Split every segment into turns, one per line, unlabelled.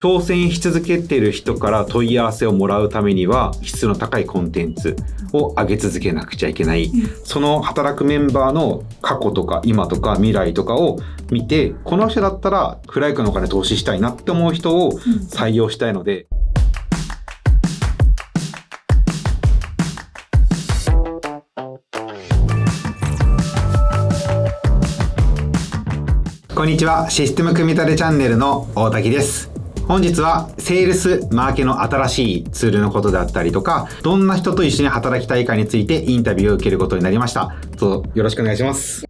挑戦し続けている人から問い合わせをもらうためには質の高いコンテンツを上げ続けなくちゃいけない。その働くメンバーの過去とか今とか未来とかを見て、この人だったらフライクのお金投資したいなって思う人を採用したいので、こんにちは。システム組み立てチャンネルの大滝です。本日はセールスマーケの新しいツールのことであったりとか、どんな人と一緒に働きたいかについてインタビューを受けることになりました。どうぞよろしくお願いします。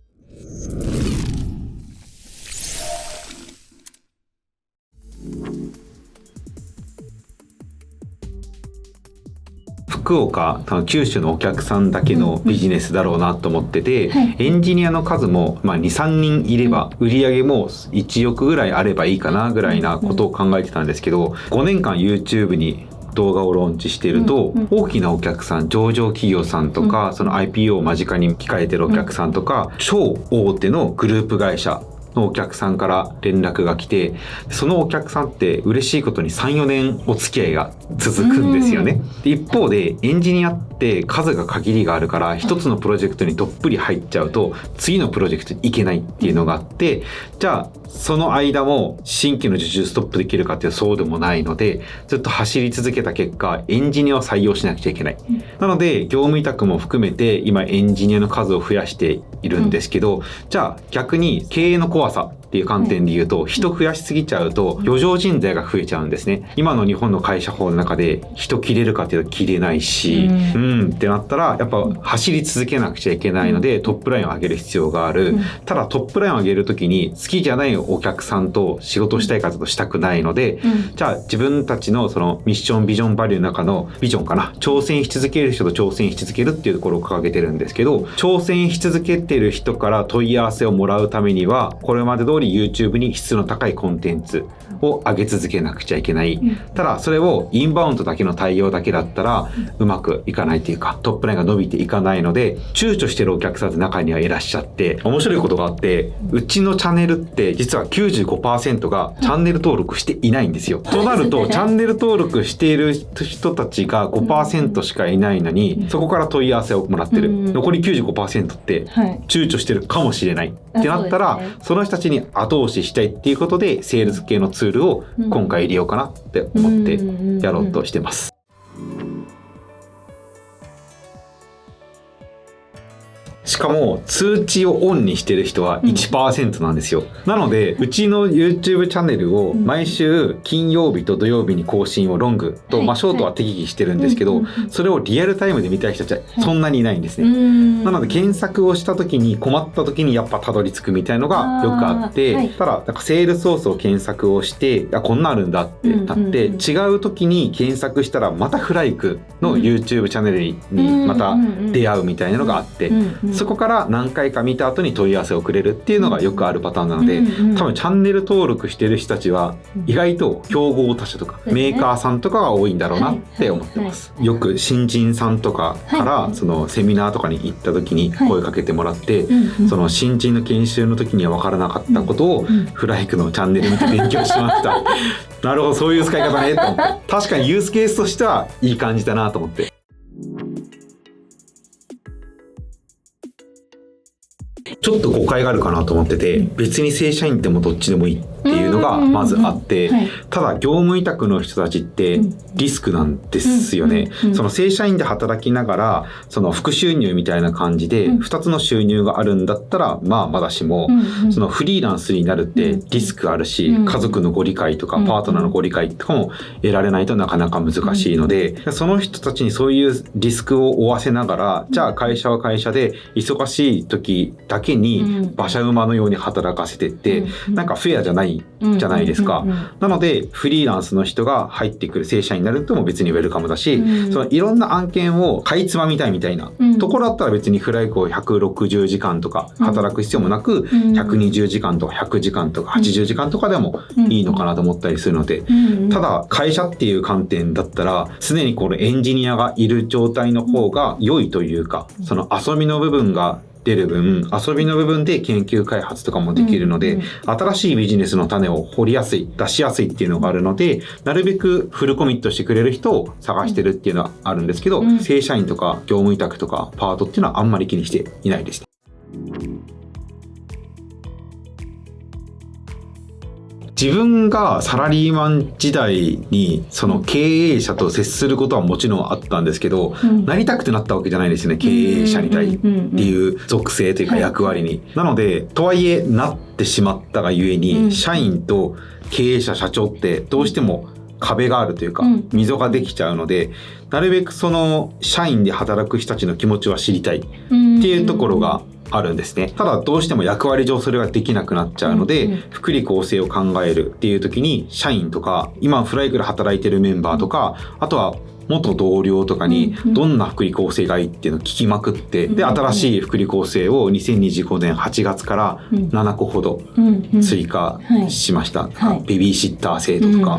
福岡、九州のお客さんだけのビジネスだろうなと思ってて、エンジニアの数も2、3人いれば売り上げも1億ぐらいあればいいかなぐらいなことを考えてたんですけど、5年間 YouTube に動画をローンチしていると、大きなお客さん、上場企業さんとか、その IPO を間近に控えてるお客さんとか、超大手のグループ会社のお客さんから連絡が来て、そのお客さんって嬉しいことに 3,4 年お付き合いが続くんですよね。で一方でエンジニアって数が限りがあるから、一つのプロジェクトにどっぷり入っちゃうと次のプロジェクトに行けないっていうのがあって、じゃあその間も新規の受注ストップできるかっていうとそうでもないので、ずっと走り続けた結果エンジニアを採用しなくちゃいけない。なので業務委託も含めて今エンジニアの数を増やしているんですけど、じゃあ逆に経営の怖さっていう観点で言うと、人増やしすぎちゃうと余剰人材が増えちゃうんですね。今の日本の会社法の中で人切れるかっていうと切れないし、ってなったらやっぱ走り続けなくちゃいけないのでトップラインを上げる必要がある。ただトップラインを上げるときに好きじゃないお客さんと仕事したい方としたくないので、じゃあ自分たちのそのミッションビジョンバリューの中のビジョンかな、挑戦し続ける人と挑戦し続けるっていうところを掲げてるんですけど、挑戦し続けてる人から問い合わせをもらうためにはこれまで通り YouTube に質の高いコンテンツを上げ続けなくちゃいけない。ただそれをインバウンドだけの対応だけだったらうまくいかないというか、トップラインが伸びていかないので躊躇してるお客さんって中にはいらっしゃって、面白いことがあって、うちのチャンネルって実は 95% がチャンネル登録していないんですよ。となるとチャンネル登録している人たちが 5% しかいないのに、そこから問い合わせをもらってる。残り 95% って躊躇してるかもしれないってなったら、その人たちに後押ししたいっていうことでセールス系のツールを今回入れようかなって思ってやろうとしてます。しかも通知をオンにしてる人は 1% なんですよ。なのでうちの YouTube チャンネルを毎週金曜日と土曜日に更新をロングと、ショートは適宜してるんですけど、それをリアルタイムで見たい人たちはそんなにいないんですね。なので検索をした時に困った時にやっぱたどり着くみたいのがよくあって、ただなんかセールスソースを検索をして、こんなあるんだってなって、違う時に検索したらまたフライクの YouTube チャンネルにまた出会うみたいなのがあって、そこから何回か見た後に問い合わせをくれるっていうのがよくあるパターンなので、多分チャンネル登録してる人たちは意外と競合他社とかメーカーさんとかが多いんだろうなって思ってます。よく新人さんとかからそのセミナーとかに行った時に声かけてもらって、その新人の研修の時には分からなかったことをフライクのチャンネル見て勉強しましたなるほど、そういう使い方ねと思って、確かにユースケースとしてはいい感じだなと思って。ちょっと誤解があるかなと思ってて、別に正社員ってもどっちでもいいっていうのがまずあって、ただ業務委託の人たちってリスクなんですよね。その正社員で働きながらその副収入みたいな感じで2つの収入があるんだったらまだしも、そのフリーランスになるってリスクあるし、家族のご理解とかパートナーのご理解とかも得られないとなかなか難しいので、その人たちにそういうリスクを負わせながら、じゃあ会社は会社で忙しい時だけに馬車馬のように働かせてって、なんかフェアじゃないじゃないですか。なのでフリーランスの人が入ってくる正社員になるとも別にウェルカムだし、そのいろんな案件をかいつまみたいみたいなところだったら別にフライクを160時間とか働く必要もなく、120時間とか100時間とか80時間とかでもいいのかなと思ったりするので、ただ会社っていう観点だったら常にこのエンジニアがいる状態の方が良いというか、その遊びの部分が出る分、遊びの部分で研究開発とかもできるので、新しいビジネスの種を掘りやすい、出しやすいっていうのがあるので、なるべくフルコミットしてくれる人を探してるっていうのはあるんですけど、正社員とか業務委託とかパートっていうのはあんまり気にしていないですね。自分がサラリーマン時代にその経営者と接することはもちろんあったんですけど、なりたくてなったわけじゃないですね。経営者に対っていう属性というか役割に。なので、とはいえなってしまったがゆえに、社員と経営者、社長ってどうしても壁があるというか、溝ができちゃうので、なるべくその社員で働く人たちの気持ちは知りたいっていうところがあるんですね。ただどうしても役割上それができなくなっちゃうので、福利厚生を考えるっていう時に社員とか今フライクで働いてるメンバーとか、あとは元同僚とかにどんな福利厚生がいいっていうのを聞きまくって、で新しい福利厚生を2025年8月から7個ほど追加しました。ベビーシッター制度とか、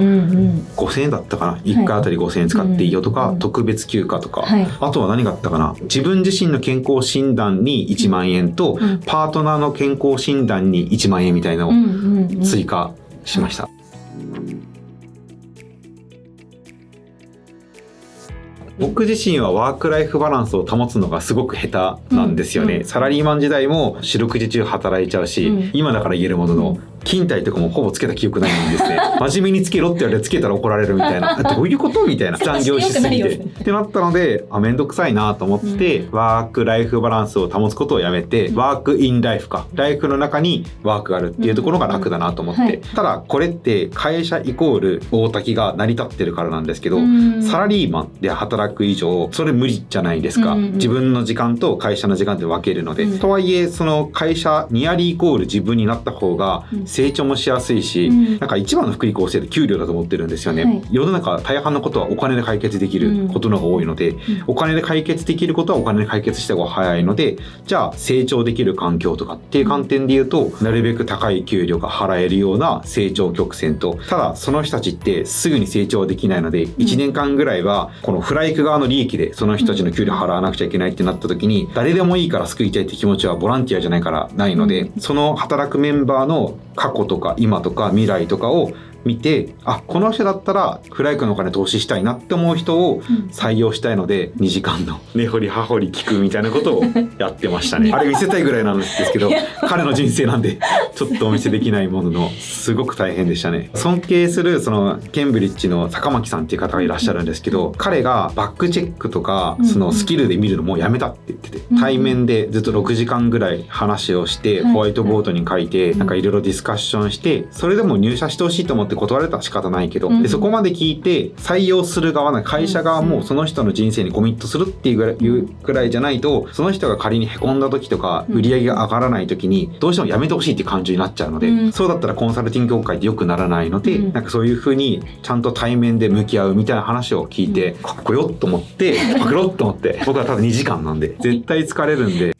5000円だったかな、1回あたり5000円使っていいよとか、特別休暇とか、あとは何があったかな、自分自身の健康診断に1万円と、パートナーの健康診断に1万円みたいなのを追加しました。僕自身はワークライフバランスを保つのがすごく下手なんですよね。サラリーマン時代も四六時中働いちゃうし、今だから言えるものの、勤怠とかもほぼつけた記憶ないんですね。真面目につけろって言われてつけたら怒られるみたいな。どういうことみたいな。残業しすぎて。ってなったので、めんどくさいなと思って、ワークライフバランスを保つことをやめて、ワークインライフか。ライフの中にワークがあるっていうところが楽だなと思って。ただ、これって会社イコール大滝が成り立ってるからなんですけど、サラリーマンで働く以上、それ無理じゃないですか。自分の時間と会社の時間で分けるので。とはいえ、その会社ニアリーイコール自分になった方が、成長もしやすいし、なんか一番の福利厚生って給料だと思ってるんですよね。世の中大半のことはお金で解決できることの方が多いので、お金で解決できることはお金で解決した方が早いので、じゃあ成長できる環境とかっていう観点で言うと、なるべく高い給料が払えるような成長曲線と、ただその人たちってすぐに成長できないので、1年間ぐらいはこのフライク側の利益でその人たちの給料払わなくちゃいけないってなった時に、誰でもいいから救いたいって気持ちはボランティアじゃないからないので、その働くメンバーの過去とか今とか未来とかを見て、この人だったらフライクのお金投資したいなって思う人を採用したいので、2時間の根掘り葉掘り聞くみたいなことをやってましたね。あれ見せたいぐらいなんですけど、彼の人生なんでちょっとお見せできないものの、すごく大変でしたね。尊敬するそのケンブリッジの坂巻さんっていう方がいらっしゃるんですけど、彼がバックチェックとかそのスキルで見るのもうやめたって言ってて、対面でずっと6時間ぐらい話をしてホワイトボードに書いて、なんかいろいろディスカッションして、それでも入社してほしいと思って断られたら仕方ないけど、でそこまで聞いて採用する側の会社側もその人の人生にコミットするっていうぐらいじゃないと、その人が仮にへこんだ時とか売り上げが上がらない時にどうしてもやめてほしいっていう感情になっちゃうので、そうだったらコンサルティング業界って良くならないので、なんかそういう風にちゃんと対面で向き合うみたいな話を聞いて、かっこよっと思ってパクろっと思って、僕はただ2時間なんで絶対疲れるんで、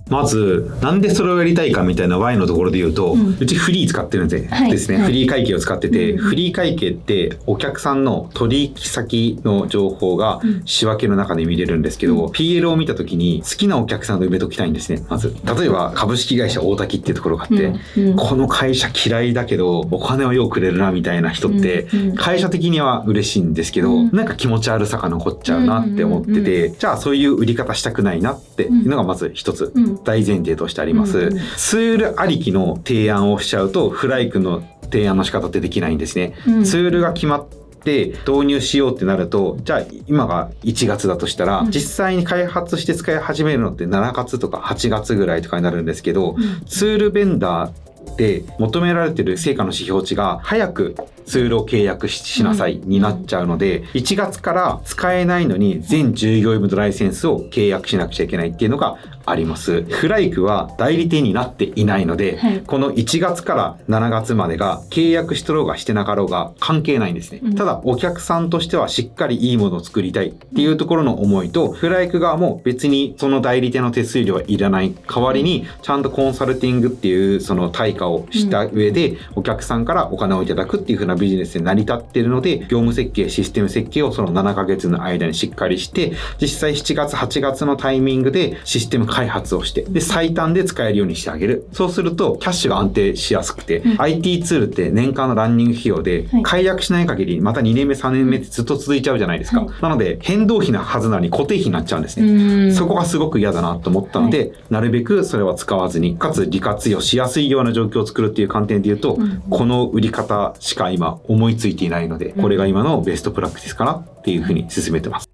まずなんでそれをやりたいかみたいな Y のところで言うと、うちフリー使ってるんですね、フリー会計を使ってて、フリー会計ってお客さんの取引先の情報が仕分けの中で見れるんですけど、PL を見た時に好きなお客さんで埋めときたいんですね。まず例えば株式会社大滝っていうところがあって、この会社嫌いだけどお金をよくくれるなみたいな人って会社的には嬉しいんですけど、なんか気持ち悪さが残っちゃうなって思ってて、じゃあそういう売り方したくないなっていうのがまず一つ大前提としてあります。ツールありきの提案をしちゃうとフライクの提案の仕方ってできないんですね。ツールが決まって導入しようってなると、じゃあ今が1月だとしたら、実際に開発して使い始めるのって7月とか8月ぐらいとかになるんですけど、ツールベンダーで求められている成果の指標値が早くツールを契約しなさいになっちゃうので、1月から使えないのに全従業員分のライセンスを契約しなくちゃいけないっていうのがあります。フライクは代理店になっていないので、この1月から7月までが契約しとろうがしてなかろうが関係ないんですね。ただお客さんとしてはしっかりいいものを作りたいっていうところの思いと、フライク側も別にその代理店の手数料はいらない、代わりにちゃんとコンサルティングっていうその対価をした上でお客さんからお金をいただくっていう風ななビジネスで成り立っているので、業務設計、システム設計をその7ヶ月の間にしっかりして、実際7月、8月のタイミングでシステム開発をして、で、最短で使えるようにしてあげる。そうすると、キャッシュが安定しやすくて、IT ツールって年間のランニング費用で、解約しない限り、また2年目、3年目ってずっと続いちゃうじゃないですか。なので、変動費なはずなのに固定費になっちゃうんですね。そこがすごく嫌だなと思ったので、なるべくそれは使わずに、かつ利活用しやすいような状況を作るっていう観点で言うと、この売り方しか今思いついていないので、これが今のベストプラクティスかなっていうふうに進めてます。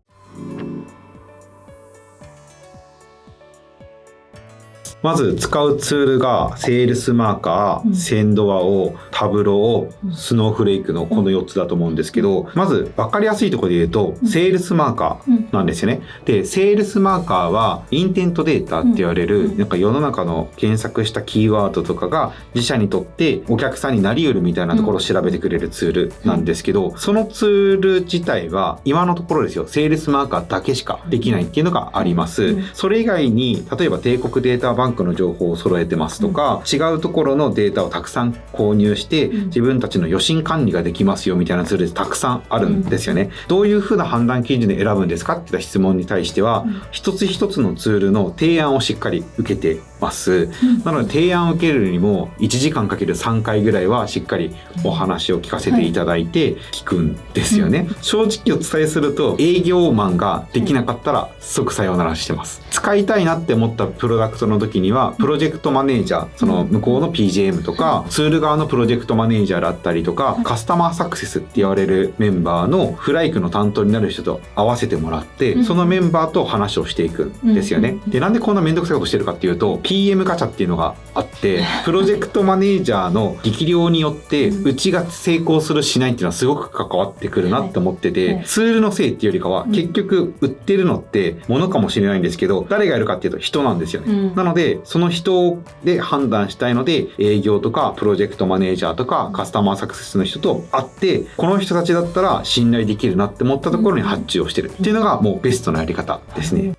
まず使うツールがセールスマーカー、センドワオ、タブロー、スノーフレークのこの4つだと思うんですけど、まず分かりやすいところで言うと、セールスマーカーなんですよね。で、セールスマーカーはインテントデータって言われる、なんか世の中の検索したキーワードとかが自社にとってお客さんになり得るみたいなところを調べてくれるツールなんですけど、そのツール自体は今のところですよ、セールスマーカーだけしかできないっていうのがあります。それ以外に、例えば帝国データバンクの情報を揃えてますとか、違うところのデータをたくさん購入して自分たちの予診管理ができますよみたいなツールでたくさんあるんですよね。どういうふうな判断基準で選ぶんですかって言った質問に対しては、一つ一つのツールの提案をしっかり受けてます。なので提案を受けるにも1時間かける3回ぐらいはしっかりお話を聞かせていただいて聞くんですよね。正直お伝えすると、営業マンができなかったら即さようならしてます。使いたいなって思ったプロダクトの時には、プロジェクトマネージャー、その向こうの PGM とか、ツール側のプロジェクトマネージャーだったりとか、カスタマーサクセスって言われるメンバーのフライクの担当になる人と合わせてもらって、そのメンバーと話をしていくんですよね。で、なんでこんなめんどくさいことしてるかっていうと、PM ガチャっていうのがあって、プロジェクトマネージャーの力量によってうちが成功するしないっていうのはすごく関わってくるなって思ってて、ツールのせいっていうよりかは結局売ってるのってものかもしれないんですけど、誰がやるかっていうと人なんですよね。なのでその人で判断したいので、営業とかプロジェクトマネージャーとかカスタマーサクセスの人と会って、この人たちだったら信頼できるなって思ったところに発注をしてるっていうのがもうベストなやり方ですね。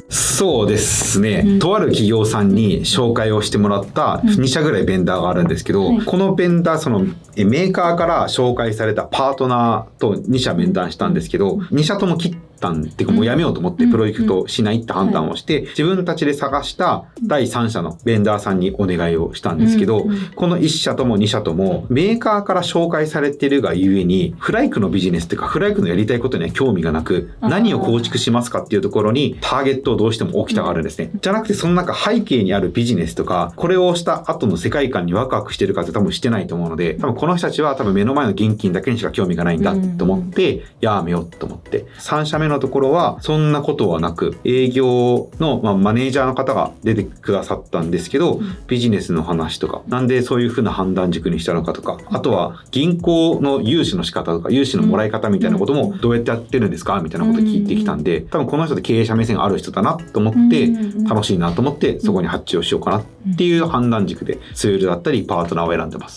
そうですね、とある企業さんに紹介をしてもらった2社ぐらいベンダーがあるんですけど、このベンダー、そのメーカーから紹介されたパートナーと2社面談したんですけど、2社とも切ったんっていうか、もうやめようと思ってプロジェクトしないって判断をして、自分たちで探した第3社のベンダーさんにお願いをしたんですけど、この1社とも2社ともメーカーから紹介されてるがゆえに、フライクのビジネスっていうか、フライクのやりたいことには興味がなく、何を構築しますかっていうところにターゲットをどうしても置きたがるんですね。じゃなくて、その中背景にあるビジネスとか、これをした後の世界観にワクワクしてるかって多分してないと思うので、多分この人たちは多分目の前の現金だけにしか興味がないんだと思って、やめようと思って、3社目のところはそんなことはなく、営業の、マネージャーの方が出てくださったんですけど、ビジネスの話とか、なんでそういう風な判断軸にしたのかとか、あとは銀行の融資の仕方とか、融資のもらい方みたいなこともどうやってやってるんですかみたいなこと聞いてきたんで、多分この人で経営者目線がある人だなと思って、楽しいなと思ってそこに発注をしようかなっていう判断軸でツールだったりパートナーを選んでます。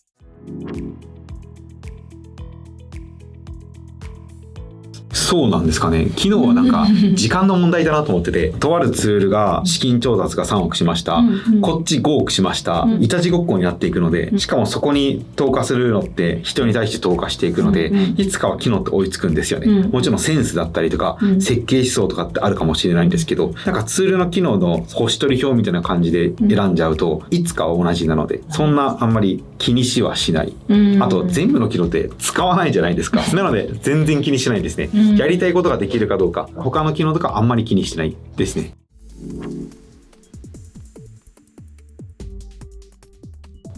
そうなんですかね。昨日はなんか時間の問題だなと思ってて、とあるツールが資金調達が3億しました。こっち5億しました。いたちごっこになっていくので、しかもそこに投下するのって人に対して投下していくので、いつかは機能って追いつくんですよね。もちろんセンスだったりとか、設計思想とかってあるかもしれないんですけど、なんかツールの機能の星取り表みたいな感じで選んじゃうと、いつかは同じなので、そんなあんまり気にしはしない。あと全部の機能って使わないじゃないですか。なので全然気にしないですね。やりたいことができるかどうか、他の機能とかあんまり気にしてないですね。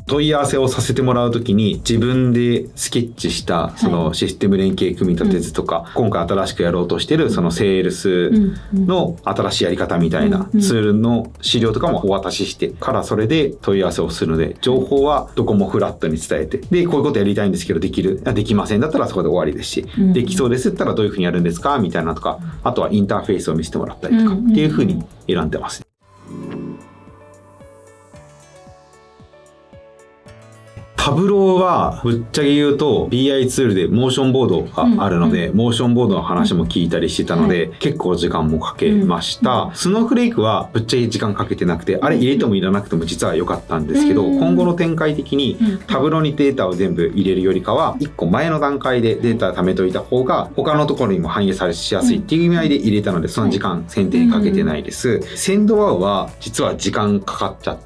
問い合わせをさせてもらうときに自分でスケッチしたそのシステム連携組み立て図とか、今回新しくやろうとしてるそのセールスの新しいやり方みたいなツールの資料とかもお渡ししてから、それで問い合わせをするので、情報はどこもフラットに伝えて、でこういうことやりたいんですけどできませんだったらそこで終わりですし、できそうですったらどういうふうにやるんですかみたいなとか、あとはインターフェースを見せてもらったりとかっていうふうに選んでます。タブローはぶっちゃけ言うと BI ツールでモーションボードがあるので、モーションボードの話も聞いたりしてたので、結構時間もかけました。スノーフレークはぶっちゃけ時間かけてなくて、あれ入れてもいらなくても実は良かったんですけど、今後の展開的にタブローにデータを全部入れるよりかは1個前の段階でデータを貯めといた方が他のところにも反映されしやすいっていう意味合いで入れたので、その時間選定にかけてないです。センドワウは実は時間かかっちゃって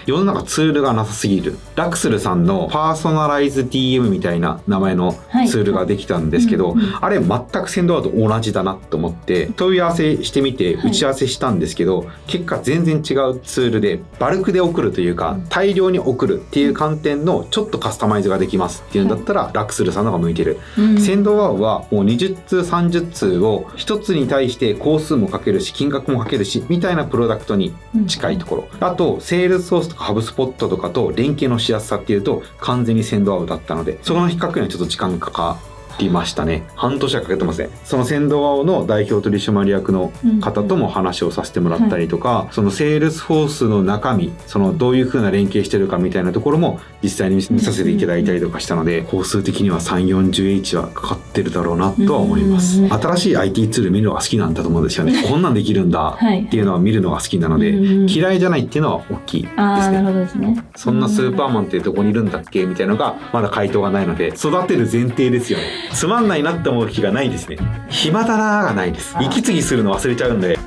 世の中ツールがなさすぎる。ラクスルさんのパーソナライズ DM みたいな名前のツールができたんですけど、あれ全くセンドワウと同じだなと思って問い合わせしてみて打ち合わせしたんですけど、結果全然違うツールでバルクで送るというか大量に送るっていう観点のちょっとカスタマイズができますっていうんだったらラクスルさんの方が向いてる。センドワウはもう20通30通を1つに対して工数もかけるし金額もかけるしみたいなプロダクトに近いところ、あとセールスソースとかハブスポットとかと連携のしやすさっていうと完全にセンドワウだったので、そこの比較にはちょっと時間かかりましたね。半年はかけてますね。そのセンドワウの代表取締役の方とも話をさせてもらったりとか、そのセールスフォースの中身、そのどういう風な連携してるかみたいなところも実際に見させていただいたりとかしたので、工数的には 3,40H はかかってるだろうなとは思います。新しい IT ツール見るのが好きなんだと思うんですよね。こんなんできるんだっていうのは見るのが好きなので、嫌いじゃないっていうのは大きいですね。
なるほどですね。
そんなスーパーマンってどこにいるんだっけみたいなのがまだ回答がないので、育てる前提ですよね。つまんないなって思う気がないですね。暇だなーがないです。息継ぎするの忘れちゃうんで。